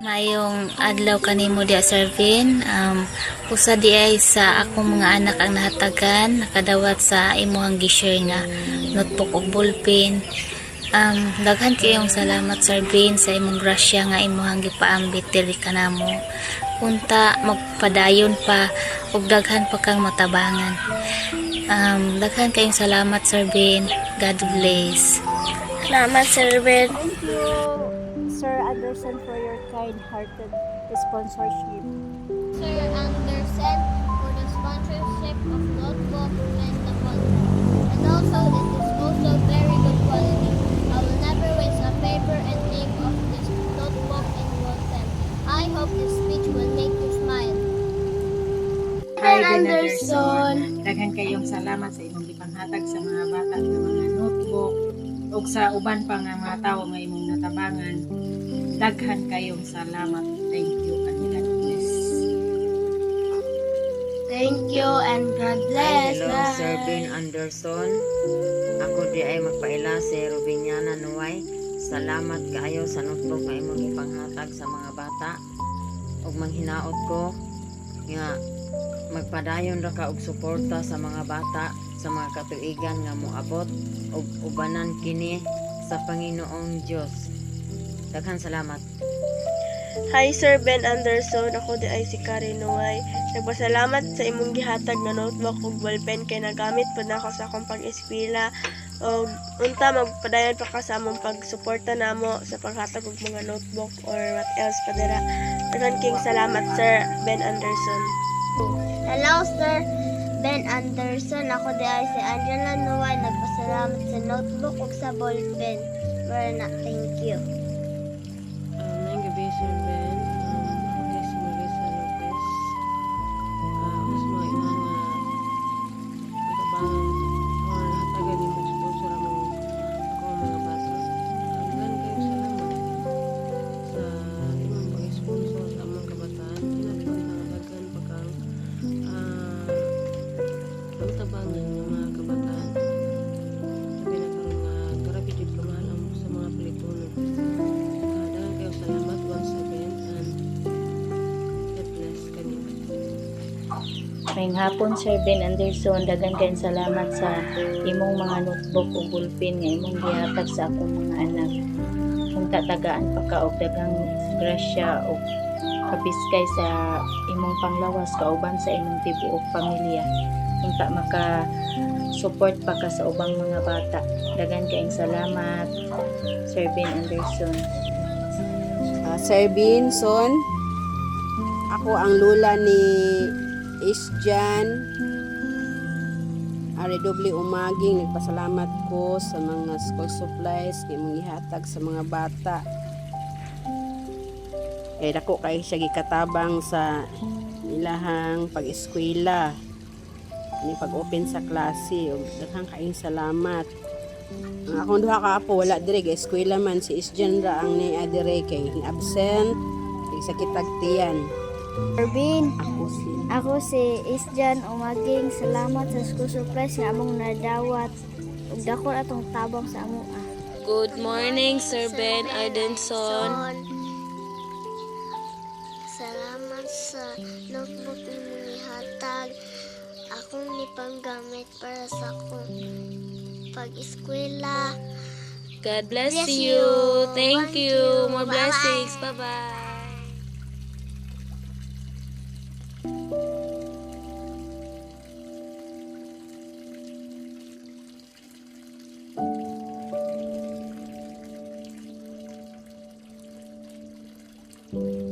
Mayong adlaw kanimo dia Sir Vin. Usa di ay sa akong mga anak ang nahatagan nakadawat sa imuhang gi-share nga notebook ug ballpen. Daghan kayong salamat Sir Vin sa imong grasya nga imuhang gipaambit diri kanamo. Unta magpadayon pa ug daghan pa kang matabangan. Daghan kayong salamat Sir Vin. God bless. Salamat, Sir Ben. Thank you, Sir Anderson, for your kind-hearted sponsorship. Sir Anderson for the sponsorship of notebook and the content. And also, it is also very good quality. I will never waste a paper and ink of this notebook and content. I hope this speech will make you smile. Hi, Ben Anderson. Daghan kayong salamat sa imong gipanghatag sa mga bata nga mga notebook ug sa uban pa nga mga tawo nga imong natabangan. Daghan kayong salamat. Thank you and God bless. Thank you and God bless. Hello, Sir Ben Anderson. Ako di ay magpaila si Rubiniana Nuway. Salamat kaayo sa notebook nga imong ipanghatag sa mga bata. Ug manghinaot ko nga magpadayon ra ka og suporta sa mga bata sa mga katuigan nga moabot ug ubanan kini sa Panginoong Dios. Daghan salamat. Hi, Sir Ben Anderson. Ako di ay si Karen Nuway. Nagpasalamat sa imong gihatag na notebook ug ballpen kay nagamit po na ako sa akong pag-eskwela. O unta magpadayon pa ka sa among pagsuporta namo sa paghatag og mga notebook or what else pa dira. Daghan king salamat, Sir Ben Anderson. Hello, Sir Ben Anderson. Ako di ay si Angela Nuway. Nagpasalamat sa notebook ug sa ballpen. Marana, thank you. Ngayong gabi, Sir Ben. Ako din si Melissa Lopez. Mas mga iman nga matabangan or hatagan yung mag-sponsor ang akong mga bata. Daghan kayong salamat sa imong pag-sponsor sa among kabataan. Daghan pa kang matabangan ng mga kabataan. Sabi na karon nga grabe jud kamahal ang sa mga Pilipino. Dahil kayo salamat once again and God bless kanina. Ngayong hapon Sir Ben Anderson, daghan kayong salamat sa imong mga notebook ug ballpen nga imong gihatag sa akong mga anak. Kung tatagaan pa ka og daghang grasya ug kabiskay sa imong panglawas kauban sa imong tibuok pamilya. Kung ta maka support pa ka sa ubang mga bata. Daghan kayong salamat Sir Ben Anderson. Sir Binson, ako ang lula ni Isjan RW Umaging. Nagpasalamat ko sa mga school supplies na imong ihatag sa mga bata. Dako kay siya gikatabang sa ilahang pag-eskwela ni pag-open sa klase ug daghang kaayong salamat. Ang akong duha ka apo wala dire kay eskwela man, si Isjan ra ang ni dire kay absent kay sakit agtiyan. Ervin, Ako si ako si Isjan Umaging. Salamat sa school supplies nga among nadawat. Ug dako atong tabang sa amo. Good morning, Sir Ben Anderson. Salamat sa notebook na nihatag. Akong nipanggamit para sa akong pag-eskwela. God bless Bless you. you. Thank Thank you. you. More Bye-bye. blessings. Bye-bye. Thank you.